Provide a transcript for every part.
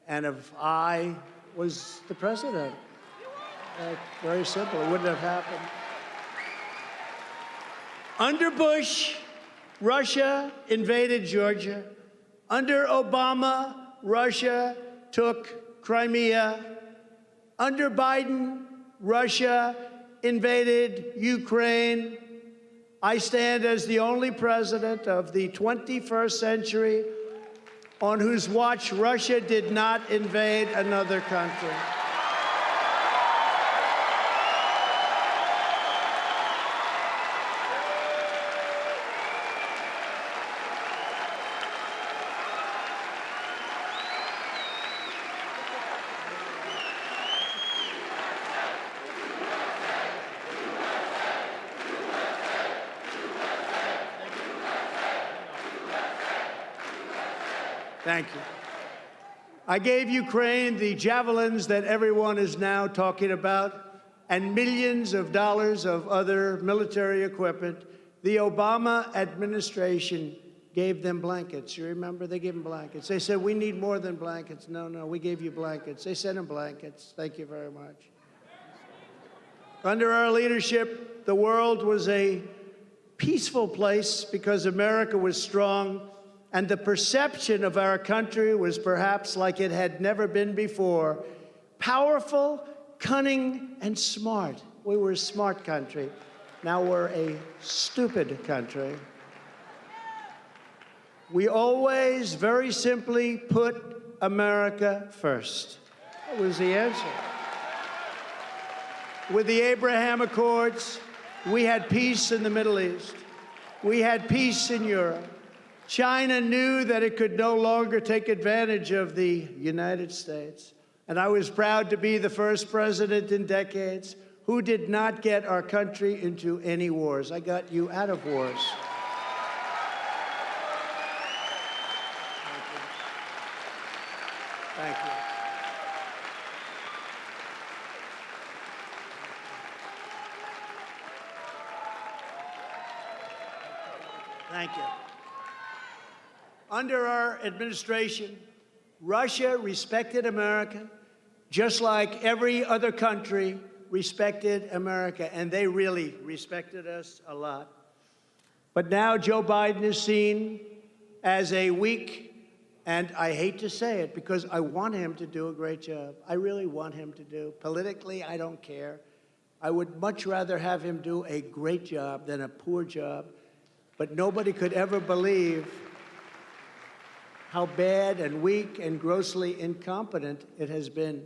and if I was the president. Very simple. It wouldn't have happened. Under Bush, Russia invaded Georgia. Under Obama, Russia took Crimea. Under Biden, Russia invaded Ukraine. I stand as the only president of the 21st century on whose watch Russia did not invade another country. Thank you. I gave Ukraine the javelins that everyone is now talking about and millions of dollars of other military equipment. The Obama administration gave them blankets. You remember? They gave them blankets. They said, we need more than blankets. No, we gave you blankets. They sent them blankets. Thank you very much. Under our leadership, the world was a peaceful place because America was strong. And the perception of our country was perhaps like it had never been before. Powerful, cunning, and smart. We were a smart country. Now we're a stupid country. We always, very simply, put America first. That was the answer. With the Abraham Accords, we had peace in the Middle East. We had peace in Europe. China knew that it could no longer take advantage of the United States. And I was proud to be the first president in decades who did not get our country into any wars. I got you out of wars. Thank you. Thank you. Under our administration, Russia respected America just like every other country respected America, and they really respected us a lot. But now Joe Biden is seen as a weak, and I hate to say it because I want him to do a great job. I really want him to do. Politically, I don't care. I would much rather have him do a great job than a poor job, but nobody could ever believe how bad and weak and grossly incompetent it has been.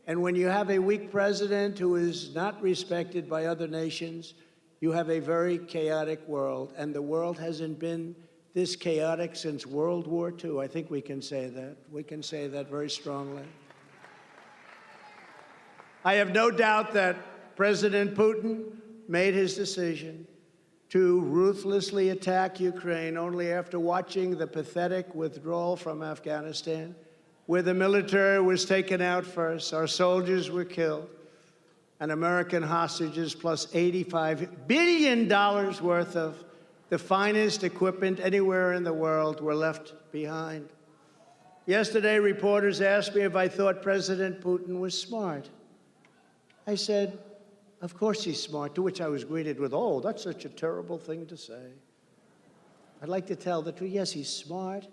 And when you have a weak president who is not respected by other nations, you have a very chaotic world. And the world hasn't been this chaotic since World War II. I think we can say that. We can say that very strongly. I have no doubt that President Putin made his decision to ruthlessly attack Ukraine only after watching the pathetic withdrawal from Afghanistan, where the military was taken out first, our soldiers were killed, and American hostages plus $85 billion worth of the finest equipment anywhere in the world were left behind. Yesterday, reporters asked me if I thought President Putin was smart. I said, of course he's smart, to which I was greeted with, oh, that's such a terrible thing to say. I'd like to tell the truth. Yes, he's smart.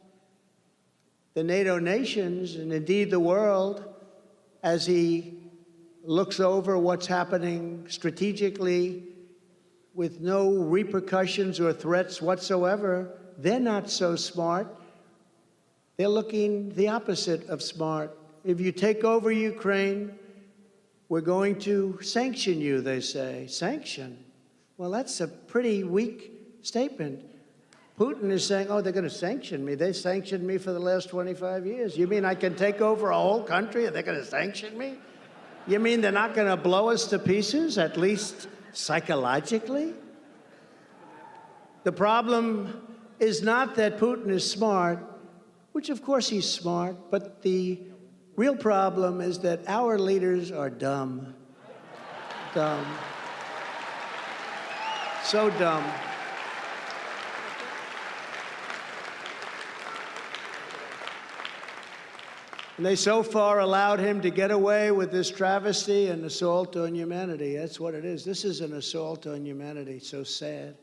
The NATO nations, and indeed the world, as he looks over what's happening strategically with no repercussions or threats whatsoever, they're not so smart. They're looking the opposite of smart. If you take over Ukraine, we're going to sanction you, they say. Sanction? Well, that's a pretty weak statement. Putin is saying, oh, they're going to sanction me. They sanctioned me for the last 25 years. You mean I can take over a whole country and they're going to sanction me? You mean they're not going to blow us to pieces, at least psychologically? The problem is not that Putin is smart, which of course he's smart, but the real problem is that our leaders are dumb. Dumb. So dumb. And they so far allowed him to get away with this travesty and assault on humanity. That's what it is. This is an assault on humanity. So sad.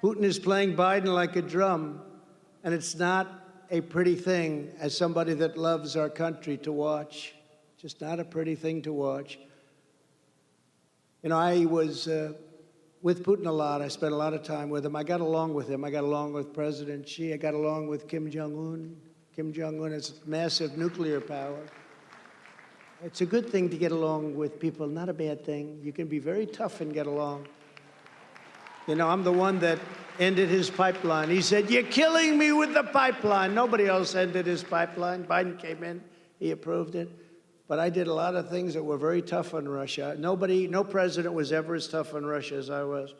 Putin is playing Biden like a drum, and it's not a pretty thing as somebody that loves our country to watch. Just not a pretty thing to watch. You know, I was with Putin a lot. I spent a lot of time with him. I got along with him. I got along with President Xi. I got along with Kim Jong-un. Kim Jong-un has massive nuclear power. It's a good thing to get along with people, not a bad thing. You can be very tough and get along. You know, I'm the one that ended his pipeline. He said, "You're killing me with the pipeline." Nobody else ended his pipeline. Biden came in, he approved it. But I did a lot of things that were very tough on Russia. No president was ever as tough on Russia as I was.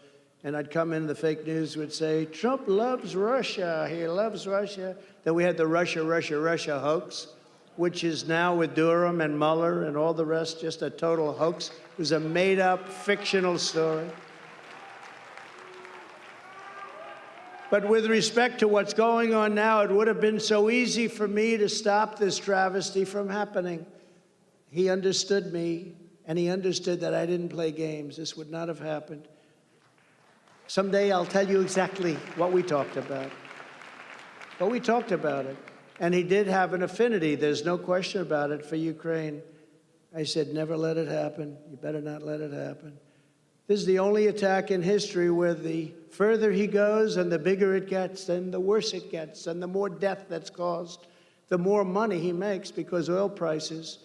And I'd come in, the fake news would say, "Trump loves Russia, he loves Russia." Then we had the Russia hoax, which is now with Durham and Mueller and all the rest, just a total hoax. It was a made-up, fictional story. But with respect to what's going on now, it would have been so easy for me to stop this travesty from happening. He understood me, and he understood that I didn't play games. This would not have happened. Someday I'll tell you exactly what we talked about. But we talked about it. And he did have an affinity, there's no question about it, for Ukraine. I said, never let it happen. You better not let it happen. This is the only attack in history where the further he goes and the bigger it gets, and the worse it gets, and the more death that's caused, the more money he makes, because oil prices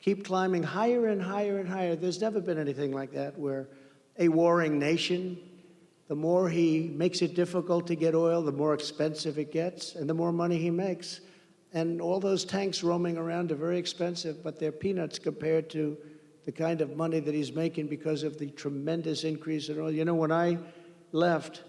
keep climbing higher and higher and higher. There's never been anything like that, where a warring nation, the more he makes it difficult to get oil, the more expensive it gets, and the more money he makes. And all those tanks roaming around are very expensive, but they're peanuts compared to the kind of money that he's making because of the tremendous increase in oil. You know, when I left,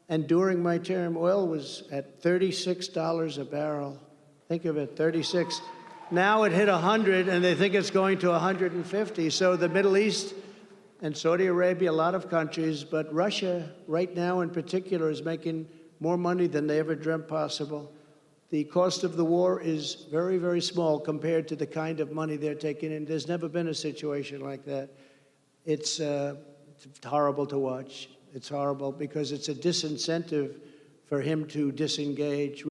and during my term, oil was at $36 a barrel. Think of it, 36. Now it hit 100, and they think it's going to 150. So the Middle East and Saudi Arabia, a lot of countries, but Russia right now in particular is making more money than they ever dreamt possible. The cost of the war is very, very small compared to the kind of money they're taking in. There's never been a situation like that. It's horrible to watch. It's horrible because it's a disincentive for him to disengage.